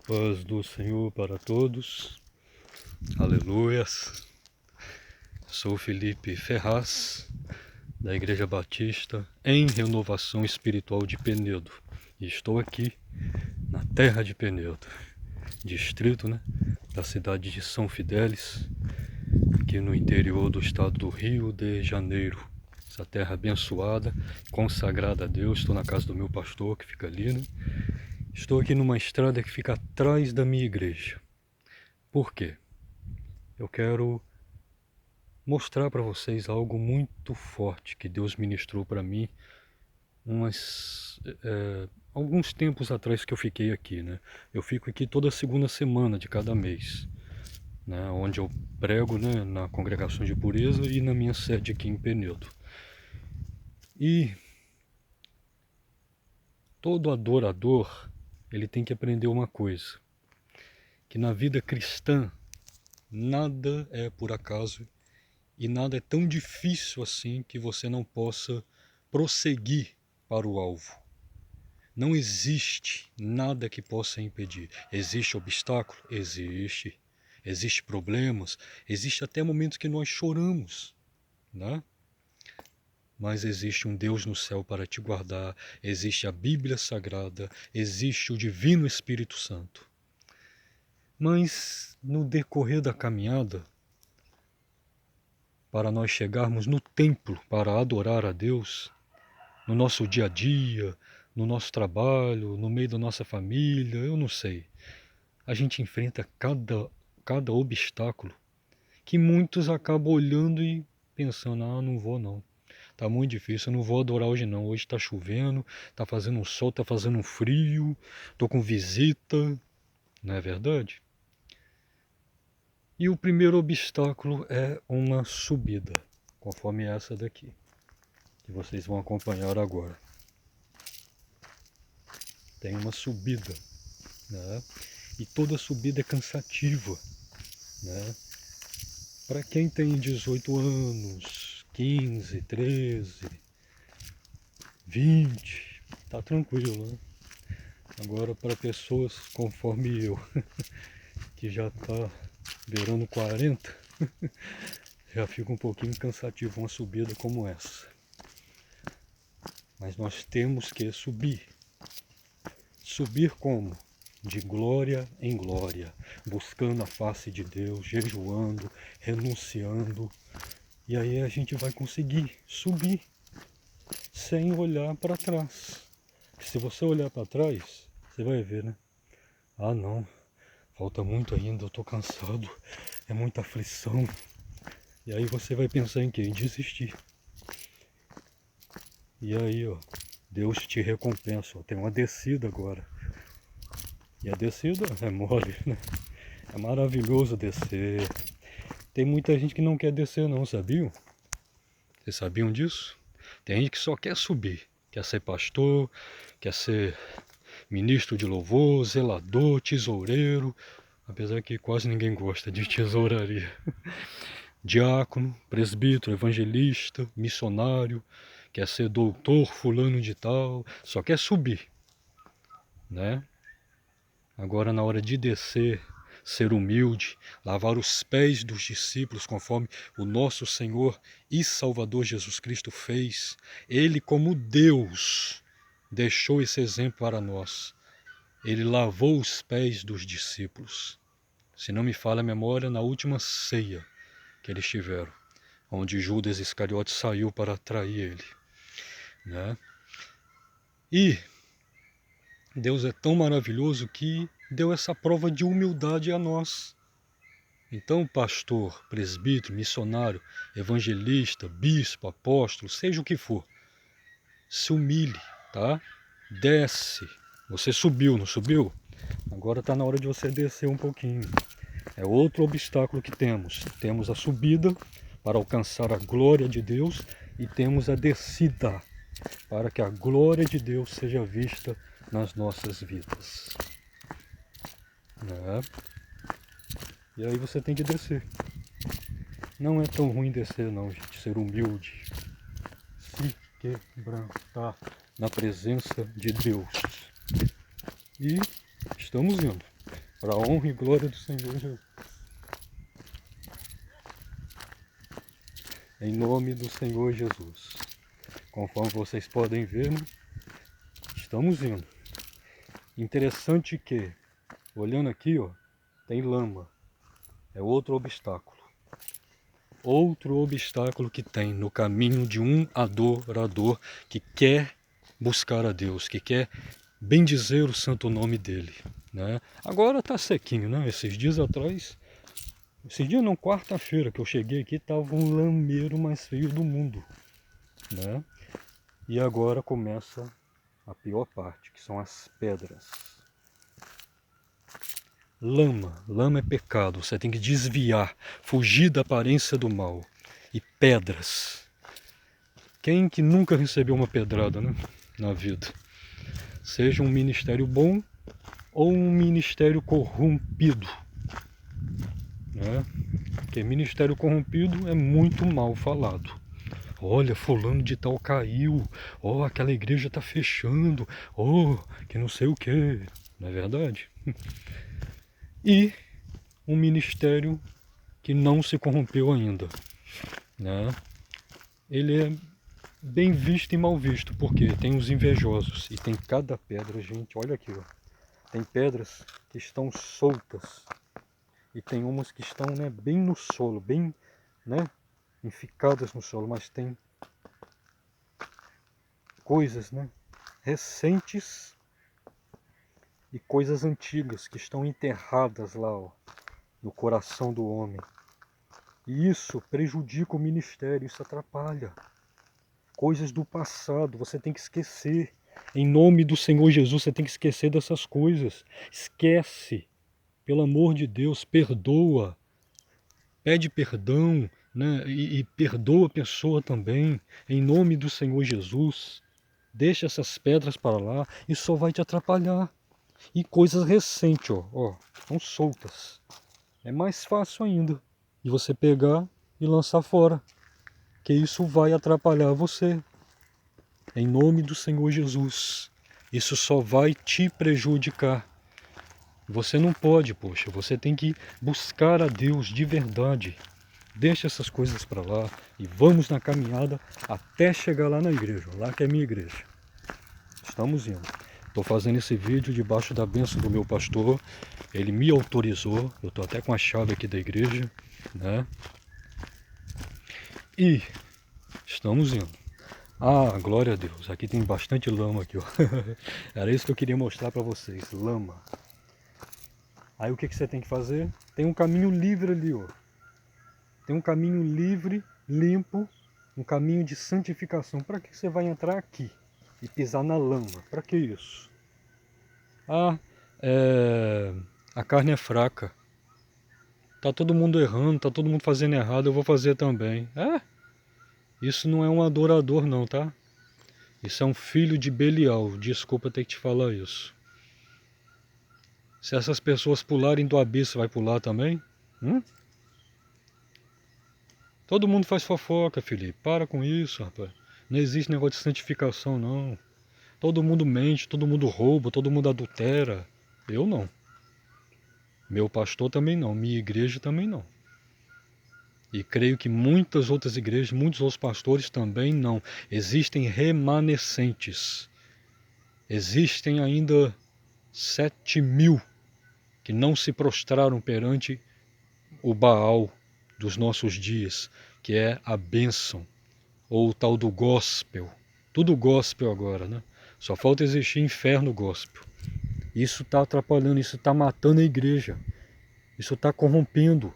paz do Senhor para todos, aleluias. Sou Felipe Ferraz, da Igreja Batista em Renovação Espiritual de Penedo, e estou aqui na terra de Penedo, distrito, da cidade de São Fidélis, aqui no interior do estado do Rio de Janeiro. Essa terra abençoada, consagrada a Deus. Estou na casa do meu pastor, que fica ali, Estou aqui numa estrada que fica atrás da minha igreja. Por quê? Eu quero mostrar para vocês algo muito forte que Deus ministrou para mim alguns tempos atrás que eu fiquei aqui, Eu fico aqui toda segunda semana de cada mês, onde eu prego, na congregação de pureza e na minha sede aqui em Penedo. E todo adorador, ele tem que aprender uma coisa, que na vida cristã nada é por acaso e nada é tão difícil assim que você não possa prosseguir para o alvo. Não existe nada que possa impedir. Existe obstáculo? Existe. Existe problemas? Existe até momentos que nós choramos, Mas existe um Deus no céu para te guardar, existe a Bíblia Sagrada, existe o Divino Espírito Santo. Mas no decorrer da caminhada, para nós chegarmos no templo para adorar a Deus, no nosso dia a dia, no nosso trabalho, no meio da nossa família, eu não sei. A gente enfrenta cada obstáculo que muitos acabam olhando e pensando, não vou não. Tá muito difícil, eu não vou adorar hoje não. Hoje tá chovendo, tá fazendo um sol, tá fazendo um frio, tô com visita, não é verdade? E o primeiro obstáculo é uma subida, conforme essa daqui, que vocês vão acompanhar agora. Tem uma subida, E toda subida é cansativa, Para quem tem 18 anos, 15, 13, 20, tá tranquilo, Agora para pessoas conforme eu, que já tá beirando 40, já fica um pouquinho cansativo uma subida como essa. Mas nós temos que subir. Subir como? De glória em glória, buscando a face de Deus, jejuando, renunciando. E aí a gente vai conseguir subir sem olhar para trás. Se você olhar para trás, você vai ver, Ah não, falta muito ainda, eu estou cansado, é muita aflição. E aí você vai pensar em quê? Em desistir. E aí, Deus te recompensa, tem uma descida agora. E a descida é mole, É maravilhoso descer. Tem muita gente que não quer descer não, sabiam? Vocês sabiam disso? Tem gente que só quer subir. Quer ser pastor, quer ser ministro de louvor, zelador, tesoureiro. Apesar que quase ninguém gosta de tesouraria. Diácono, presbítero, evangelista, missionário. Quer ser doutor fulano de tal. Só quer subir, Agora na hora de descer, ser humilde, lavar os pés dos discípulos conforme o nosso Senhor e Salvador Jesus Cristo fez. Ele, como Deus, deixou esse exemplo para nós. Ele lavou os pés dos discípulos. Se não me falha a memória, na última ceia que eles tiveram, onde Judas Iscariote saiu para trair ele, E Deus é tão maravilhoso que deu essa prova de humildade a nós. Então, pastor, presbítero, missionário, evangelista, bispo, apóstolo, seja o que for, se humilhe, Desce. Você subiu, não subiu? Agora está na hora de você descer um pouquinho. É outro obstáculo que temos. Temos a subida para alcançar a glória de Deus e temos a descida para que a glória de Deus seja vista nas nossas vidas. E aí você tem que descer. Não é tão ruim descer não, gente, ser humilde. Se quebrantar na presença de Deus. E estamos indo. para a honra e glória do Senhor Jesus. Em nome do Senhor Jesus. Conforme vocês podem ver, né? Estamos indo. Interessante que, olhando aqui, ó, tem lama. É outro obstáculo. Outro obstáculo que tem no caminho de um adorador que quer buscar a Deus, que quer bendizer o santo nome dele, né? Agora tá sequinho, né? Esses dias atrás, esses dias não, quarta-feira que eu cheguei aqui, tava um lameiro mais feio do mundo, né? E agora começa a pior parte, que são as pedras. Lama é pecado, você tem que desviar, fugir da aparência do mal. E pedras. Quem que nunca recebeu uma pedrada, né, na vida? Seja um ministério bom ou um ministério corrompido, né? Porque ministério corrompido é muito mal falado. Olha, fulano de tal caiu, ó, aquela igreja tá fechando, ó, que não sei o que, não é verdade? E um ministério que não se corrompeu ainda, né? Ele é bem visto e mal visto, porque tem os invejosos e tem cada pedra, gente, olha aqui, ó. Tem pedras que estão soltas e tem umas que estão, né, bem no solo, bem, né, enficadas no solo, mas tem coisas, né, recentes e coisas antigas que estão enterradas lá, ó, no coração do homem. E isso prejudica o ministério, isso atrapalha. Coisas do passado, você tem que esquecer. Em nome do Senhor Jesus, você tem que esquecer dessas coisas. Esquece. Pelo amor de Deus, perdoa. Pede perdão, né? E perdoa a pessoa também. Em nome do Senhor Jesus. Deixa essas pedras para lá. Isso só vai te atrapalhar. E coisas recentes, ó, estão soltas. É mais fácil ainda de você pegar e lançar fora. Que isso vai atrapalhar você. Em nome do Senhor Jesus. Isso só vai te prejudicar. Você não pode, poxa, você tem que buscar a Deus de verdade. Deixa essas coisas para lá e vamos na caminhada até chegar lá na igreja, lá que é minha igreja. Estamos indo. Estou fazendo esse vídeo debaixo da bênção do meu pastor. Ele me autorizou, eu estou até com a chave aqui da igreja, né? E estamos indo. Ah, glória a Deus. Aqui tem bastante lama aqui, ó. Era isso que eu queria mostrar para vocês, lama. Aí o que você tem que fazer? Tem um caminho livre ali, ó. Tem um caminho livre, limpo, um caminho de santificação. Para que você vai entrar aqui e pisar na lama? Para que isso? Ah, a carne é fraca. Tá todo mundo errando, tá todo mundo fazendo errado, eu vou fazer também. Isso não é um adorador não, tá? Isso é um filho de Belial, desculpa ter que te falar isso. Se essas pessoas pularem do abismo, vai pular também? Todo mundo faz fofoca, Felipe. Para com isso, rapaz. Não existe negócio de santificação, não. Todo mundo mente, todo mundo rouba, todo mundo adultera. Eu não. Meu pastor também não. Minha igreja também não. E creio que muitas outras igrejas, muitos outros pastores também não. Existem remanescentes. Existem ainda 7.000 que não se prostraram perante o Baal dos nossos dias, que é a bênção, ou o tal do gospel. Tudo gospel agora, né? Só falta existir inferno gospel. Isso está atrapalhando, isso está matando a igreja. Isso está corrompendo.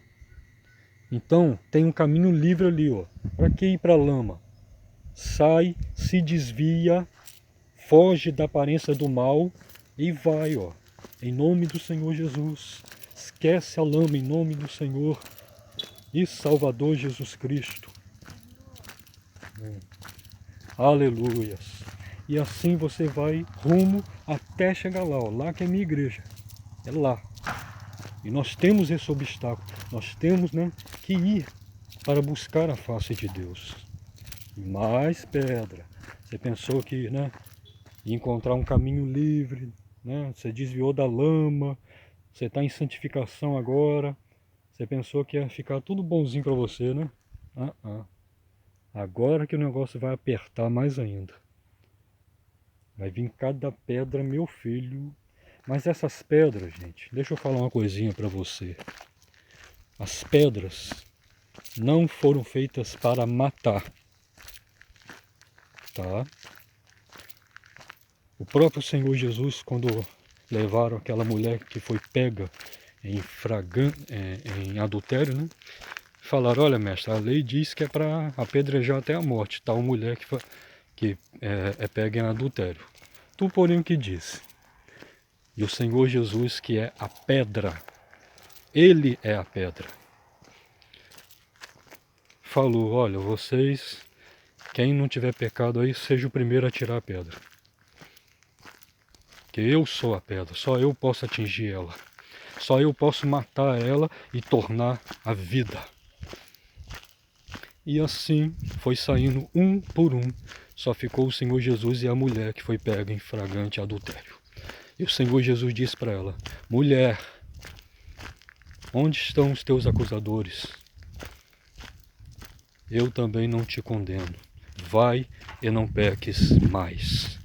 Então, tem um caminho livre ali, ó. Para que ir para a lama? Sai, se desvia, foge da aparência do mal e vai, ó. Em nome do Senhor Jesus. Esquece a lama em nome do Senhor e Salvador Jesus Cristo. Aleluias. E assim você vai rumo até chegar lá, ó. Lá que é minha igreja. É lá. E nós temos esse obstáculo. Nós temos, né, que ir para buscar a face de Deus. Mais pedra. Você pensou que, né, ia encontrar um caminho livre, né? Você desviou da lama. Você está em santificação agora. Você pensou que ia ficar tudo bonzinho para você, né? Agora que o negócio vai apertar mais ainda. Vai vir cada pedra, meu filho. Mas essas pedras, gente, deixa eu falar uma coisinha para você. As pedras não foram feitas para matar, tá? O próprio Senhor Jesus, quando levaram aquela mulher que foi pega em adultério, né? Falaram, olha mestre, a lei diz que é para apedrejar até a morte, tal mulher que é pega em adultério. Tu, porém, o que disse? E o Senhor Jesus, que é a pedra, Ele é a pedra, falou, olha, vocês, quem não tiver pecado aí, seja o primeiro a tirar a pedra. Que eu sou a pedra, só eu posso atingir ela. Só eu posso matar ela e tornar a vida. E assim foi saindo um por um. Só ficou o Senhor Jesus e a mulher que foi pega em flagrante adultério. E o Senhor Jesus disse para ela, mulher, onde estão os teus acusadores? Eu também não te condeno. Vai e não peques mais.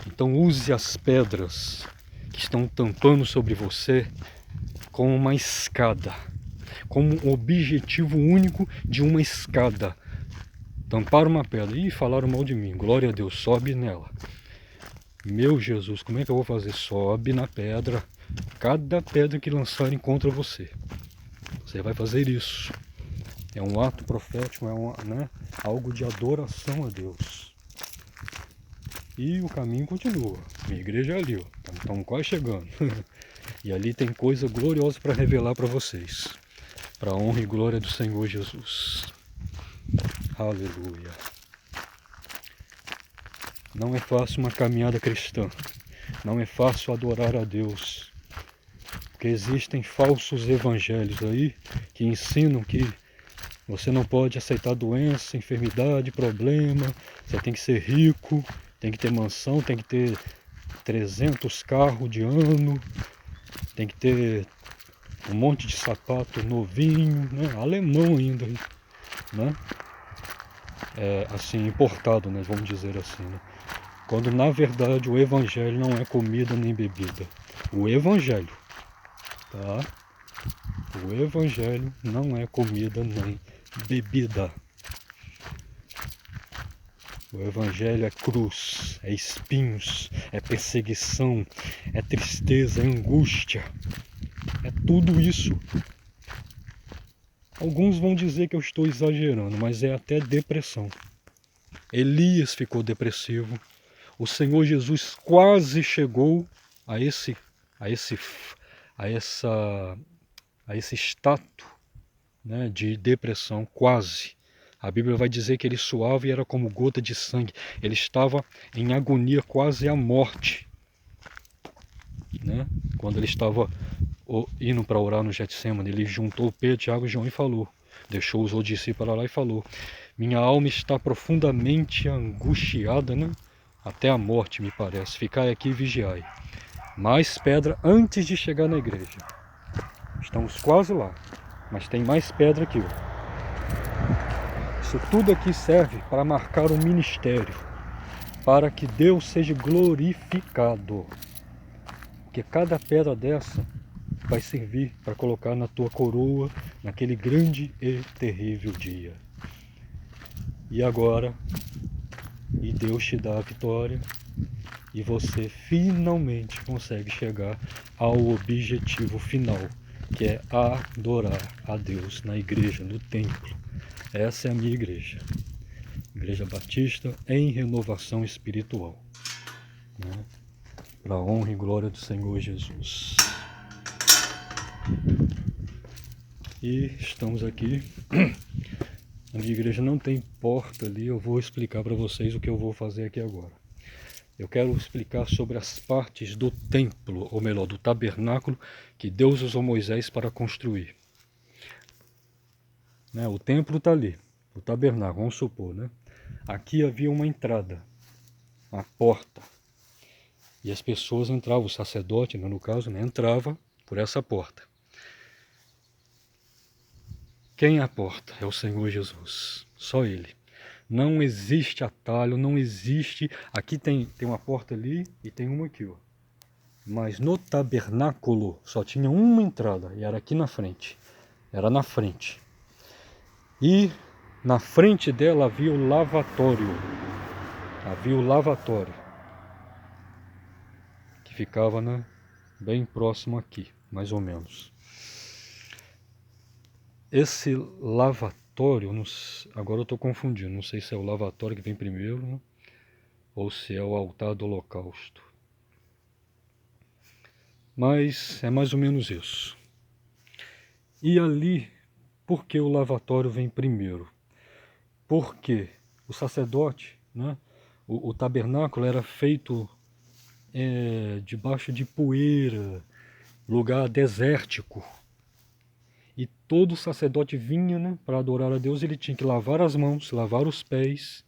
Então use as pedras que estão tampando sobre você como uma escada, como um objetivo único de uma escada. Tamparam uma pedra e falaram mal de mim, glória a Deus, sobe nela. Meu Jesus, como é que eu vou fazer? Sobe na pedra, cada pedra que lançarem contra você. Você vai fazer isso. É um ato profético, algo de adoração a Deus. E o caminho continua. Minha igreja é ali, ó. Estamos quase chegando. E ali tem coisa gloriosa para revelar para vocês. Para a honra e glória do Senhor Jesus. Aleluia. Não é fácil uma caminhada cristã. Não é fácil adorar a Deus. Porque existem falsos evangelhos aí que ensinam que você não pode aceitar doença, enfermidade, problema. Você tem que ser rico, tem que ter mansão, tem que ter 300 carros de ano, tem que ter um monte de sapato novinho, né? Alemão ainda, né? Assim, importado, né? Vamos dizer assim, né? Quando na verdade o evangelho não é comida nem bebida. O evangelho, tá? O evangelho não é comida nem bebida. O evangelho é cruz, é espinhos, é perseguição, é tristeza, é angústia. É tudo isso. Alguns vão dizer que eu estou exagerando, mas é até depressão. Elias ficou depressivo. O Senhor Jesus quase chegou a esse status, né, de depressão, quase. A Bíblia vai dizer que ele suava e era como gota de sangue. Ele estava em agonia, quase à morte, né? Quando ele estava indo para orar no Getsemane, ele juntou Pedro, Tiago e João e falou, deixou os outros discípulos lá e falou, minha alma está profundamente angustiada, né? Até a morte, me parece. Ficai aqui e vigiai. Mais pedra antes de chegar na igreja. Estamos quase lá, mas tem mais pedra aqui, ó. Isso tudo aqui serve para marcar um ministério, para que Deus seja glorificado. Porque cada pedra dessa vai servir para colocar na tua coroa, naquele grande e terrível dia. E agora, e Deus te dá a vitória, e você finalmente consegue chegar ao objetivo final, que é adorar a Deus na igreja, no templo. Essa é a minha igreja. Igreja Batista em renovação espiritual, né? Para a honra e glória do Senhor Jesus. E estamos aqui. A minha igreja não tem porta ali, eu vou explicar para vocês o que eu vou fazer aqui agora. Eu quero explicar sobre as partes do templo, ou melhor, do tabernáculo, que Deus usou Moisés para construir. Né? O templo está ali, o tabernáculo, vamos supor, né? Aqui havia uma entrada, uma porta. E as pessoas entravam, o sacerdote, né, no caso, né, entrava por essa porta. Quem é a porta? É o Senhor Jesus, só Ele. Não existe atalho, não existe... Aqui tem uma porta ali e tem uma aqui, ó. Mas no tabernáculo só tinha uma entrada, e era aqui na frente. Era na frente. E na frente dela havia o lavatório. Havia o lavatório, que ficava, né, bem próximo aqui, mais ou menos. Esse lavatório, agora eu estou confundindo, não sei se é o lavatório que vem primeiro, né, ou se é o altar do holocausto. Mas é mais ou menos isso. E ali, por que o lavatório vem primeiro? Porque o sacerdote, né, o tabernáculo era feito debaixo de poeira, lugar desértico. E todo sacerdote vinha, né, para adorar a Deus, ele tinha que lavar as mãos, lavar os pés,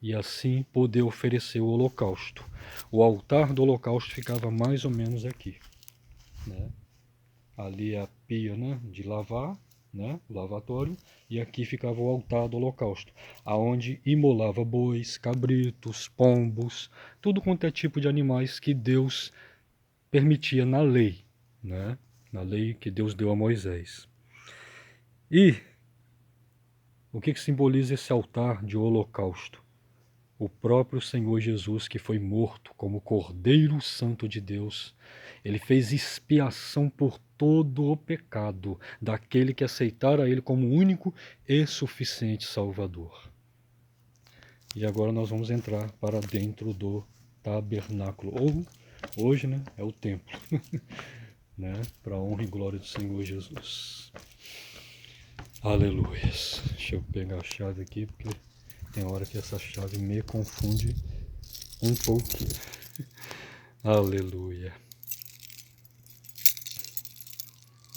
e assim poder oferecer o holocausto. O altar do holocausto ficava mais ou menos aqui, né? Ali é a pia, né, de lavar, né, o lavatório, e aqui ficava o altar do holocausto, aonde imolava bois, cabritos, pombos, tudo quanto é tipo de animais que Deus permitia na lei, né, na lei que Deus deu a Moisés. E o que simboliza esse altar de holocausto? O próprio Senhor Jesus, que foi morto como Cordeiro Santo de Deus, ele fez expiação por todo o pecado daquele que aceitara ele como único e suficiente Salvador. E agora nós vamos entrar para dentro do tabernáculo, ou hoje, né, é o templo, né, para a honra e glória do Senhor Jesus. Aleluia. Deixa eu pegar a chave aqui, porque tem hora que essa chave me confunde um pouquinho. Aleluia.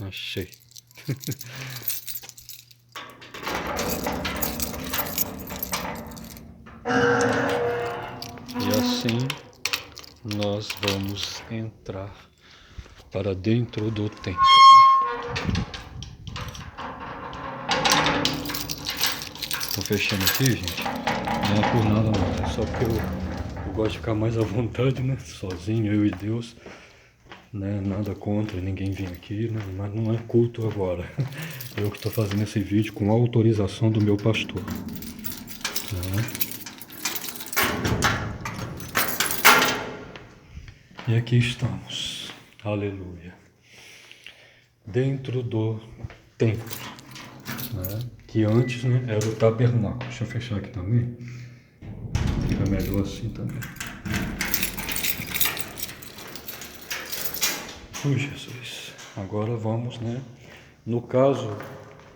Achei. E assim nós vamos entrar para dentro do templo. Tô fechando aqui, gente. Não é por nada não, é só porque eu gosto de ficar mais à vontade, né? Sozinho, eu e Deus. Né? Nada contra ninguém vir aqui, né? Mas não é culto agora. Eu que estou fazendo esse vídeo com autorização do meu pastor. Né? E aqui estamos. Aleluia. Dentro do templo. Né? Que antes, né, era o tabernáculo. Deixa eu fechar aqui também. Fica melhor assim também. Jesus. Agora vamos, né? No caso,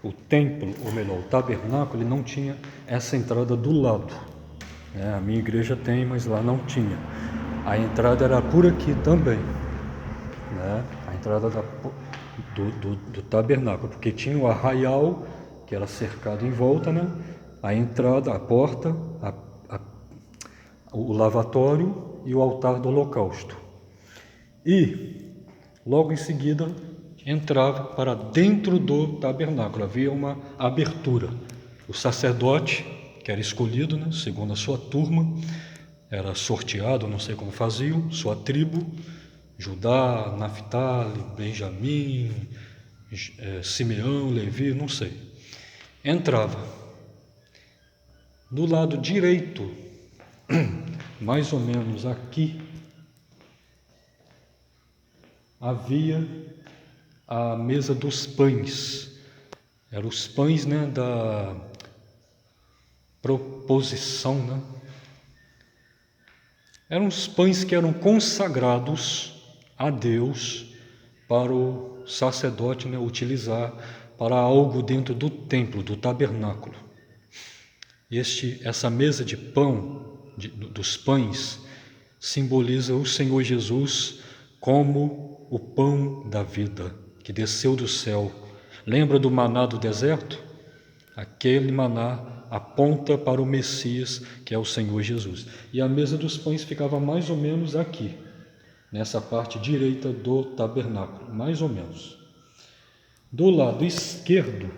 o templo, ou melhor, o tabernáculo, ele não tinha essa entrada do lado. Né? A minha igreja tem, mas lá não tinha. A entrada era por aqui também. Né? A entrada do tabernáculo, porque tinha o arraial, que era cercado em volta, né? A entrada, a porta, o lavatório e o altar do holocausto. E logo em seguida entrava para dentro do tabernáculo, havia uma abertura. O sacerdote, que era escolhido, né, segundo a sua turma, era sorteado, não sei como faziam, sua tribo, Judá, Naphtali, Benjamim, Simeão, Levi, não sei. Entrava. Do lado direito, mais ou menos aqui, havia a mesa dos pães. Eram os pães, né, da proposição, né? Eram os pães que eram consagrados a Deus para o sacerdote, né, utilizar para algo dentro do templo, do tabernáculo. Essa mesa de pão, dos pães, simboliza o Senhor Jesus como o pão da vida, que desceu do céu. Lembra do maná do deserto? Aquele maná aponta para o Messias, que é o Senhor Jesus. E a mesa dos pães ficava mais ou menos aqui. nessa parte direita do tabernáculo, mais ou menos. Do lado esquerdo,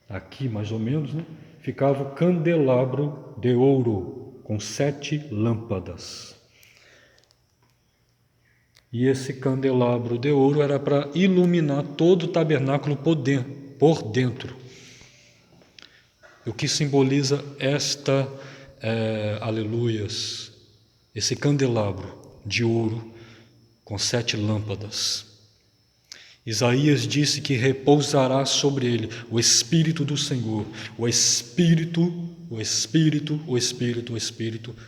aqui mais ou menos, né, ficava o candelabro de ouro, com 7 lâmpadas. E esse candelabro de ouro era para iluminar todo o tabernáculo por dentro. O que simboliza aleluias, esse candelabro de ouro com 7 lâmpadas. Isaías disse que repousará sobre ele o Espírito do Senhor, o Espírito,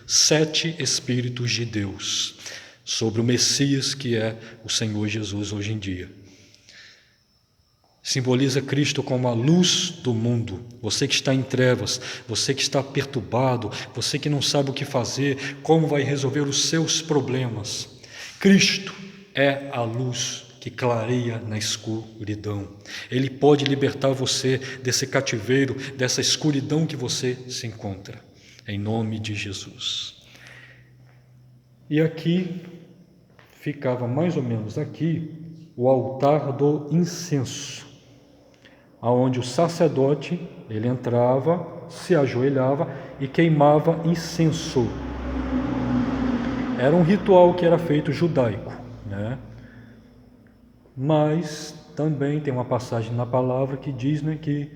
7 Espíritos de Deus, sobre o Messias que é o Senhor Jesus hoje em dia. Simboliza Cristo como a luz do mundo. Você que está em trevas, você que está perturbado, você que não sabe o que fazer, como vai resolver os seus problemas. Cristo é a luz que clareia na escuridão. Ele pode libertar você desse cativeiro, dessa escuridão que você se encontra, em nome de Jesus. E aqui, ficava mais ou menos aqui, o altar do incenso, aonde o sacerdote, ele entrava, se ajoelhava e queimava incenso. Era um ritual que era feito judaico, né? Mas também tem uma passagem na palavra que diz, né, que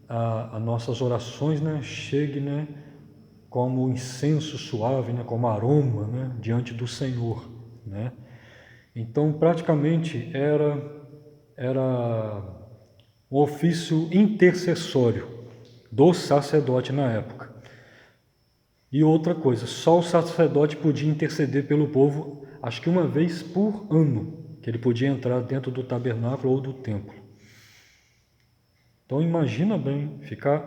as nossas orações, né, cheguem, né, como incenso suave, né, como aroma, né, diante do Senhor, né? Então, praticamente era um ofício intercessório do sacerdote na época. E outra coisa, só o sacerdote podia interceder pelo povo, acho que uma vez por ano, que ele podia entrar dentro do tabernáculo ou do templo. Então imagina bem, ficar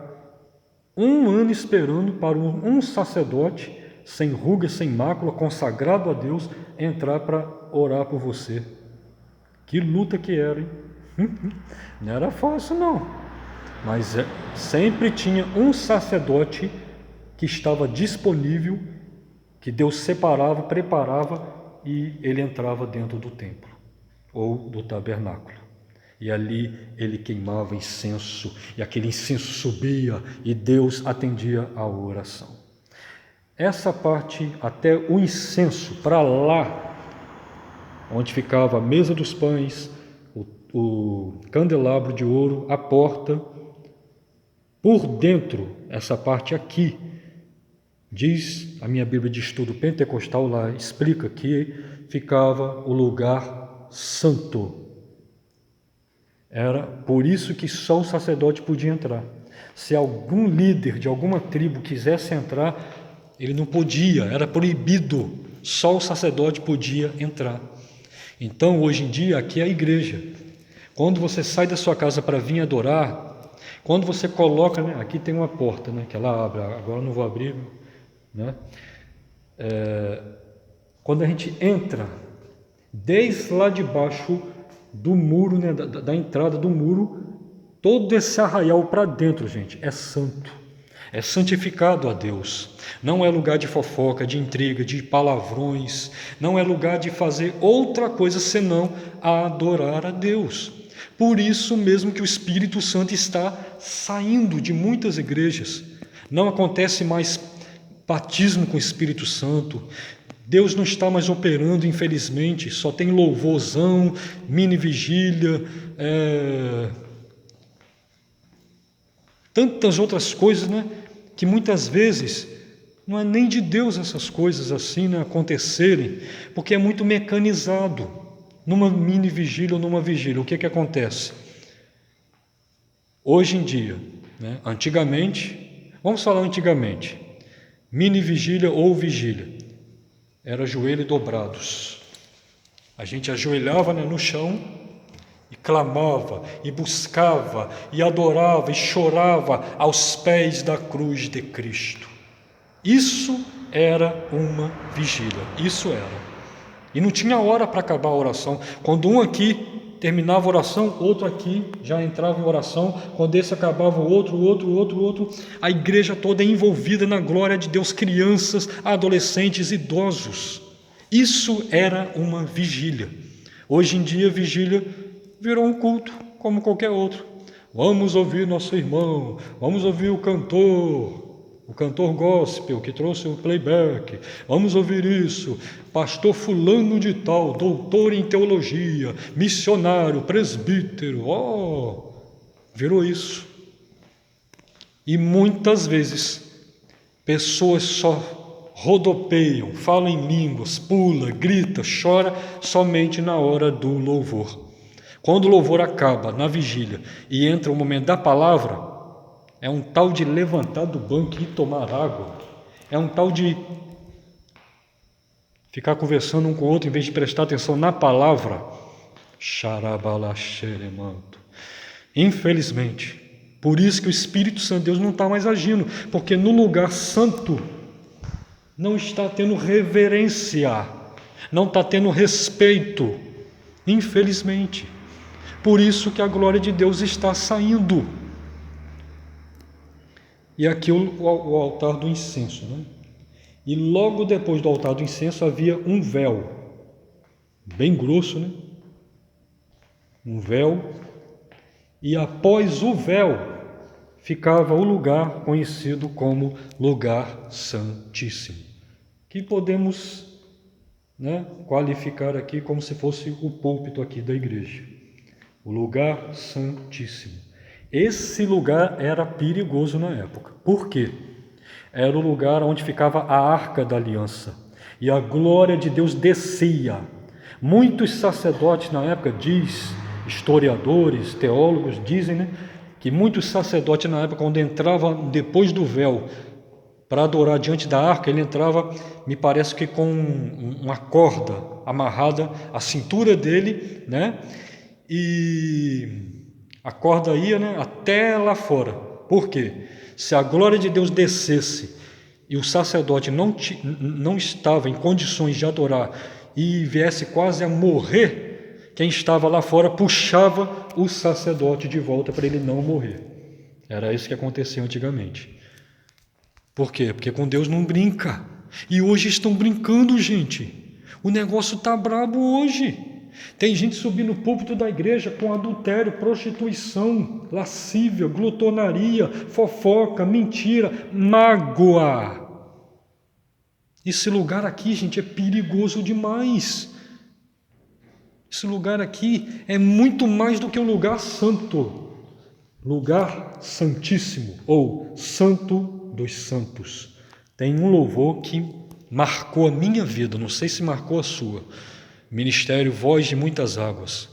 1 ano esperando para um sacerdote, sem ruga, sem mácula, consagrado a Deus, entrar para orar por você. Que luta que era, hein? Não era fácil não, mas sempre tinha um sacerdote que estava disponível, que Deus separava, preparava e ele entrava dentro do templo ou do tabernáculo. E ali ele queimava incenso e aquele incenso subia e Deus atendia a oração. Essa parte até o incenso, para lá, onde ficava a mesa dos pães, o candelabro de ouro, a porta, por dentro, essa parte aqui, diz a minha Bíblia de Estudo Pentecostal, lá explica que ficava o lugar santo. Era por isso que só o sacerdote podia entrar. Se algum líder de alguma tribo quisesse entrar, ele não podia, era proibido, só o sacerdote podia entrar. Então, hoje em dia, aqui é a igreja. Quando você sai da sua casa para vir adorar, quando você coloca, né, aqui tem uma porta, né, que ela abre, agora eu não vou abrir, né? Quando a gente entra, desde lá de baixo do muro, né, da entrada do muro, todo esse arraial para dentro, gente, é santo, é santificado a Deus. Não é lugar de fofoca, de intriga, de palavrões, não é lugar de fazer outra coisa senão adorar a Deus. Por isso mesmo que o Espírito Santo está saindo de muitas igrejas. Não acontece mais batismo com o Espírito Santo. Deus não está mais operando, infelizmente. Só tem louvorzão, mini vigília, tantas outras coisas, né? Que muitas vezes não é nem de Deus essas coisas assim, né, acontecerem, porque é muito mecanizado. Numa mini vigília ou numa vigília, o que acontece? Hoje em dia, né, antigamente, vamos falar antigamente, mini vigília ou vigília, era joelho dobrados. A gente ajoelhava, né, no chão e clamava, e buscava, e adorava, e chorava aos pés da cruz de Cristo. Isso era uma vigília, isso era. E não tinha hora para acabar a oração. Quando um aqui terminava a oração, outro aqui já entrava em oração. Quando esse acabava, o outro. A igreja toda é envolvida na glória de Deus, crianças, adolescentes, idosos. Isso era uma vigília. Hoje em dia, vigília virou um culto, como qualquer outro. Vamos ouvir nosso irmão, vamos ouvir o cantor gospel que trouxe o playback, vamos ouvir isso, pastor fulano de tal, doutor em teologia, missionário, presbítero, virou isso. E muitas vezes, pessoas só rodopeiam, falam em línguas, pula, grita, chora somente na hora do louvor. Quando o louvor acaba na vigília e entra o momento da palavra, é um tal de levantar do banco e tomar água, é um tal de ficar conversando um com o outro em vez de prestar atenção na palavra. Xarabalaxeremanto. Infelizmente, por isso que o Espírito Santo de Deus não está mais agindo, porque no lugar santo não está tendo reverência, não está tendo respeito, infelizmente. Por isso que a glória de Deus está saindo. E aqui o altar do incenso, né? E logo depois do altar do incenso havia um véu, bem grosso, né? Um véu. E após o véu ficava o lugar conhecido como lugar santíssimo, que podemos, qualificar aqui como se fosse o púlpito aqui da igreja. O lugar santíssimo. Esse lugar era perigoso na época. Por quê? Era o lugar onde ficava a arca da aliança. E a glória de Deus descia. Muitos sacerdotes na época, historiadores, teólogos, dizem, que muitos sacerdotes na época, quando entravam depois do véu para adorar diante da arca, ele entrava, me parece que com uma corda amarrada à cintura dele, e a corda ia, até lá fora. Por quê? Se a glória de Deus descesse e o sacerdote não estava em condições de adorar e viesse quase a morrer, quem estava lá fora puxava o sacerdote de volta para ele não morrer. Era isso que acontecia antigamente. Por quê? Porque com Deus não brinca. E hoje estão brincando, gente. O negócio está brabo hoje. Tem gente subindo no púlpito da igreja com adultério, prostituição, lascívia, glutonaria, fofoca, mentira, mágoa. Esse lugar aqui, gente, é perigoso demais. Esse lugar aqui é muito mais do que um lugar santo. Lugar santíssimo, ou santo dos santos. Tem um louvor que marcou a minha vida, não sei se marcou a sua. Ministério Voz de Muitas Águas.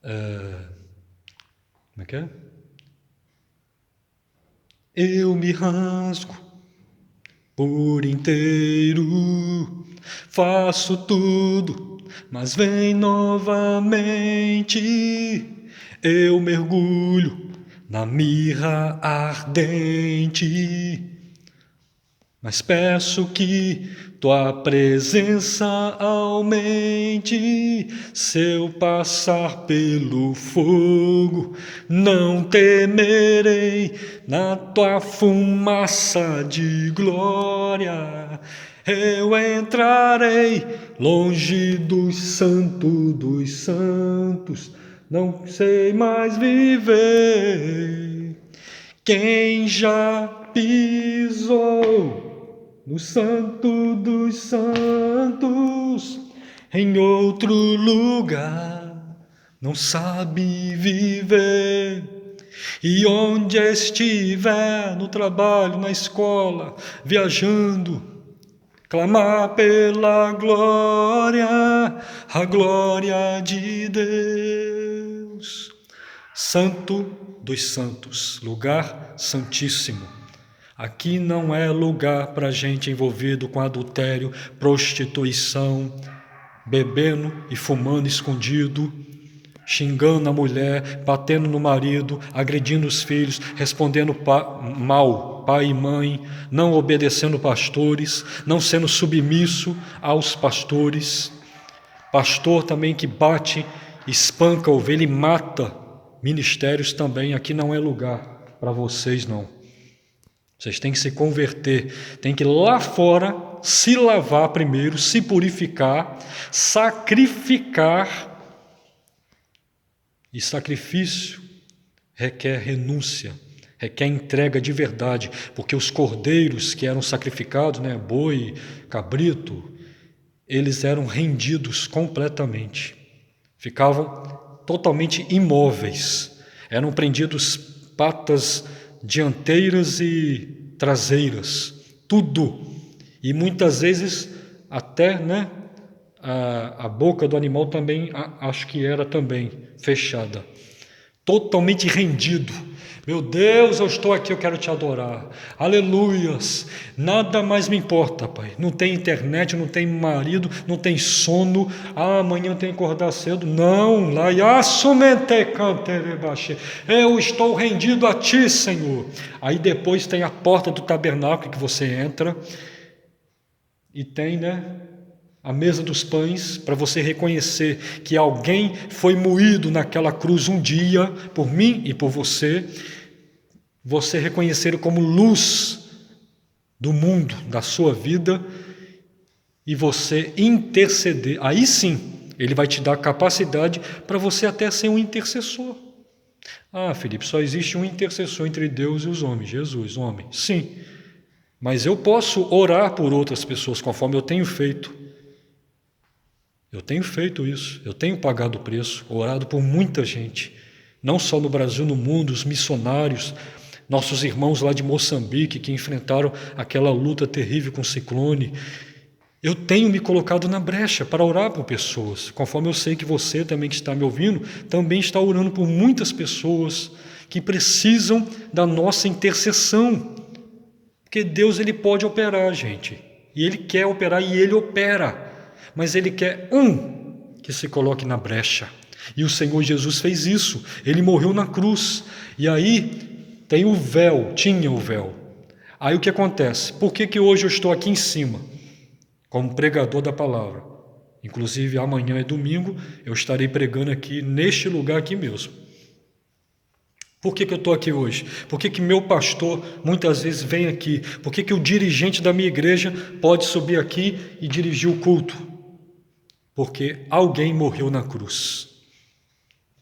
Como é que é? Eu me rasgo por inteiro, faço tudo, mas vem novamente. Eu mergulho na mirra ardente, mas peço que tua presença aumente. Se eu passar pelo fogo, não temerei. Na tua fumaça de glória, eu entrarei longe dos santos dos santos. Não sei mais viver. Quem já pisou no santo dos santos, em outro lugar, não sabe viver. E onde estiver, no trabalho, na escola, viajando, clamar pela glória, a glória de Deus. Santo dos santos, lugar santíssimo. Aqui não é lugar para gente envolvido com adultério, prostituição, bebendo e fumando escondido, xingando a mulher, batendo no marido, agredindo os filhos, respondendo mal pai e mãe, não obedecendo pastores, não sendo submisso aos pastores. Pastor também que bate, espanca a ovelha e mata. Ministérios também, aqui não é lugar para vocês não. Vocês têm que se converter, têm que ir lá fora, se lavar primeiro, se purificar, sacrificar. E sacrifício requer renúncia, requer entrega de verdade, porque os cordeiros que eram sacrificados, boi, cabrito, eles eram rendidos completamente, ficavam totalmente imóveis, eram prendidos patas dianteiras e traseiras, tudo, e muitas vezes até, a boca do animal também, acho que era também fechada, totalmente rendido. Meu Deus, eu estou aqui, eu quero te adorar. Aleluias. Nada mais me importa, Pai. Não tem internet, não tem marido, não tem sono. Amanhã eu tenho que acordar cedo. Não, eu estou rendido a Ti, Senhor. Aí depois tem a porta do tabernáculo que você entra e tem, a mesa dos pães, para você reconhecer que alguém foi moído naquela cruz um dia, por mim e por você reconhecer como luz do mundo, da sua vida, e você interceder. Aí sim, Ele vai te dar capacidade para você até ser um intercessor. Ah, Felipe, só existe um intercessor entre Deus e os homens, Jesus, homem. Sim, mas eu posso orar por outras pessoas, conforme eu tenho feito. Eu tenho feito isso, eu tenho pagado o preço, orado por muita gente, não só no Brasil, no mundo, os missionários, nossos irmãos lá de Moçambique que enfrentaram aquela luta terrível com o ciclone. Eu tenho me colocado na brecha para orar por pessoas, conforme eu sei que você também que está me ouvindo, também está orando por muitas pessoas que precisam da nossa intercessão, porque Deus Ele pode operar, gente, e Ele quer operar e Ele opera. Mas Ele quer que se coloque na brecha. E o Senhor Jesus fez isso. Ele morreu na cruz. E aí tem o véu, tinha o véu. Aí o que acontece? Por que hoje eu estou aqui em cima, como pregador da palavra? Inclusive amanhã é domingo, eu estarei pregando aqui neste lugar aqui mesmo. Por que eu estou aqui hoje? Por que meu pastor muitas vezes vem aqui? Por que o dirigente da minha igreja pode subir aqui e dirigir o culto? Porque alguém morreu na cruz,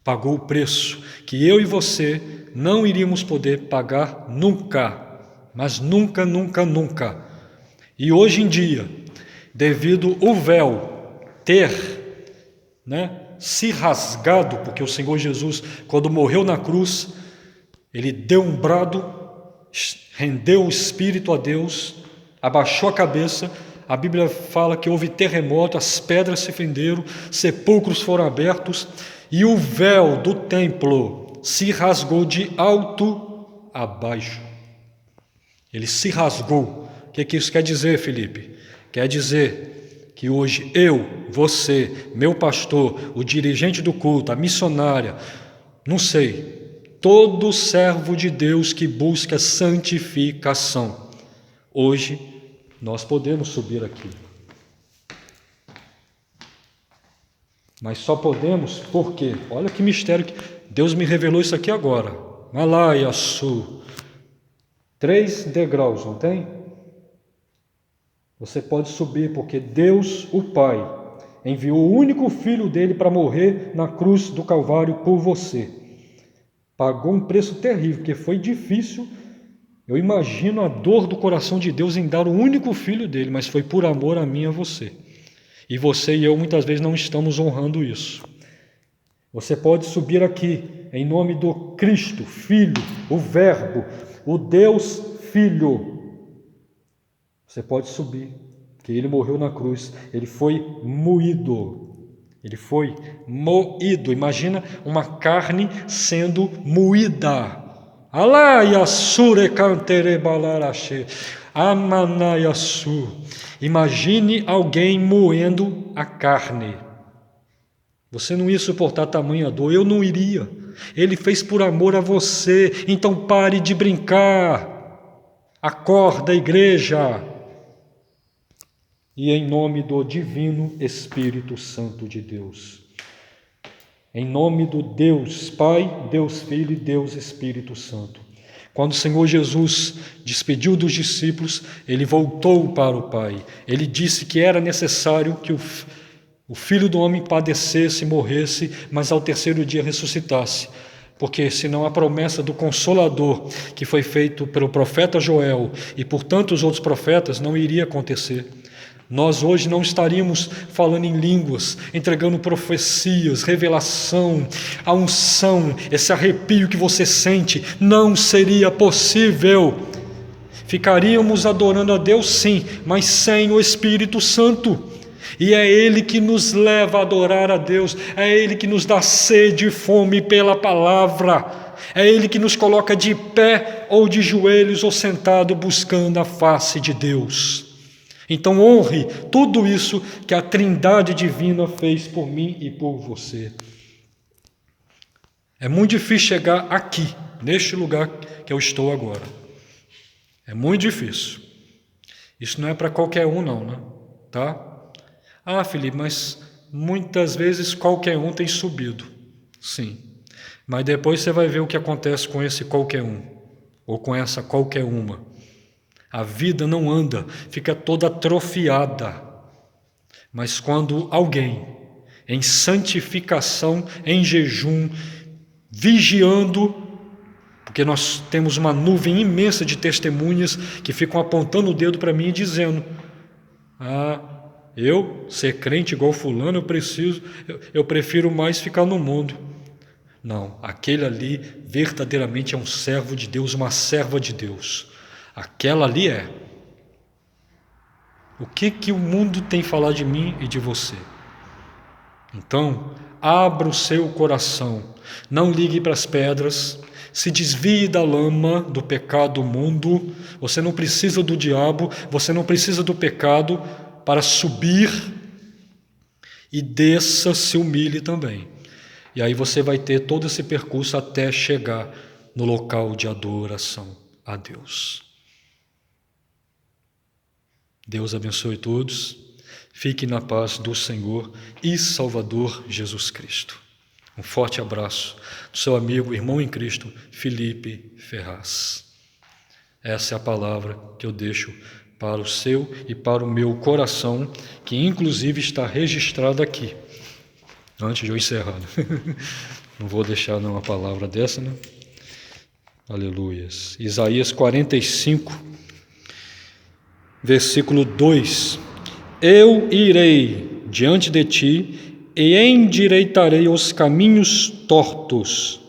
pagou o preço que eu e você não iríamos poder pagar nunca, mas nunca, nunca, nunca. E hoje em dia, devido o véu ter se rasgado, porque o Senhor Jesus, quando morreu na cruz, Ele deu um brado, rendeu o espírito a Deus, abaixou a cabeça. A Bíblia fala que houve terremoto, as pedras se fenderam, sepulcros foram abertos e o véu do templo se rasgou de alto a baixo. Ele se rasgou. O que isso quer dizer, Felipe? Quer dizer que hoje eu, você, meu pastor, o dirigente do culto, a missionária, não sei, todo servo de Deus que busca santificação, hoje nós podemos subir aqui, mas só podemos porque, olha que mistério, que Deus me revelou isso aqui agora, Malaiaçu, 3 degraus, não tem? Você pode subir porque Deus, o Pai, enviou o único Filho dele para morrer na cruz do Calvário por você, pagou um preço terrível, porque foi difícil. Eu imagino a dor do coração de Deus em dar o único filho dele, mas foi por amor a mim e a você. E você e eu muitas vezes não estamos honrando isso. Você pode subir aqui em nome do Cristo, Filho, o Verbo, o Deus Filho. Você pode subir, porque Ele morreu na cruz, Ele foi moído. Ele foi moído. Imagina uma carne sendo moída. Imagine alguém moendo a carne. Você não ia suportar tamanha dor, eu não iria. Ele fez por amor a você, então pare de brincar. Acorda, igreja. E em nome do divino Espírito Santo de Deus, em nome do Deus Pai, Deus Filho e Deus Espírito Santo, Quando o Senhor Jesus despediu dos discípulos, ele voltou para o Pai. Ele disse que era necessário que o Filho do Homem padecesse, morresse, mas ao terceiro dia ressuscitasse. Porque senão a promessa do Consolador, que foi feito pelo profeta Joel e por tantos outros profetas, não iria acontecer. Nós hoje não estaríamos falando em línguas, entregando profecias, revelação, a unção, esse arrepio que você sente, não seria possível. Ficaríamos adorando a Deus sim, mas sem o Espírito Santo. E é Ele que nos leva a adorar a Deus, é Ele que nos dá sede e fome pela palavra, é Ele que nos coloca de pé ou de joelhos ou sentado buscando a face de Deus. Então honre tudo isso que a Trindade Divina fez por mim e por você. É muito difícil chegar aqui, neste lugar que eu estou agora. É muito difícil. Isso não é para qualquer um não, né? Tá? Ah, Felipe, mas muitas vezes qualquer um tem subido. Sim. Mas depois você vai ver o que acontece com esse qualquer um, ou com essa qualquer uma. A vida não anda, fica toda atrofiada. Mas quando alguém, em santificação, em jejum, vigiando, porque nós temos uma nuvem imensa de testemunhas que ficam apontando o dedo para mim e dizendo: eu ser crente igual fulano, eu prefiro mais ficar no mundo. Não, aquele ali verdadeiramente é um servo de Deus, uma serva de Deus. Aquela ali é. O que o mundo tem falado de mim e de você? Então, abra o seu coração, não ligue para as pedras, se desvie da lama do pecado do mundo. Você não precisa do diabo, você não precisa do pecado para subir, e desça, se humilhe também. E aí você vai ter todo esse percurso até chegar no local de adoração a Deus. Deus abençoe todos, fique na paz do Senhor e Salvador Jesus Cristo. Um forte abraço do seu amigo, irmão em Cristo, Felipe Ferraz. Essa é a palavra que eu deixo para o seu e para o meu coração, que inclusive está registrado aqui. Antes de eu encerrar, não vou deixar não a palavra dessa, né? Aleluias. Isaías 45, versículo 2: Eu irei diante de ti e endireitarei os caminhos tortos,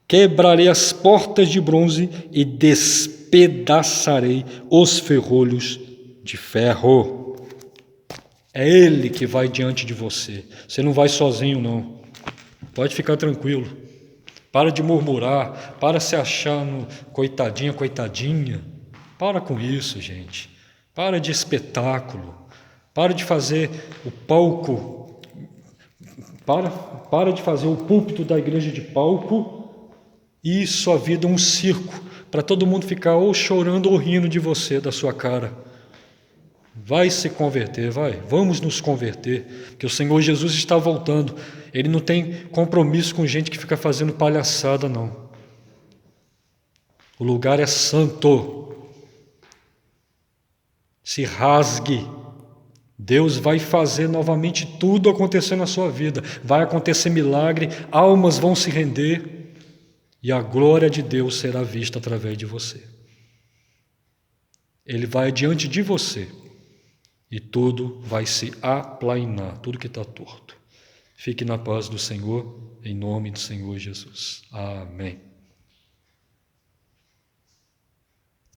quebrarei as portas de bronze e despedaçarei os ferrolhos de ferro. É Ele que vai diante de você. Você não vai sozinho, não. Pode ficar tranquilo. Para de murmurar, para se achar no coitadinha, coitadinha. Para com isso, gente. Para de espetáculo. Para de fazer o palco. Para de fazer o púlpito da igreja de palco e sua vida um circo, para todo mundo ficar ou chorando ou rindo de você, da sua cara. Vai se converter, vai. Vamos nos converter, porque o Senhor Jesus está voltando. Ele não tem compromisso com gente que fica fazendo palhaçada, não. O lugar é santo. Se rasgue. Deus vai fazer novamente tudo acontecer na sua vida. Vai acontecer milagre, almas vão se render e a glória de Deus será vista através de você. Ele vai diante de você e tudo vai se aplainar, tudo que está torto. Fique na paz do Senhor, em nome do Senhor Jesus. Amém.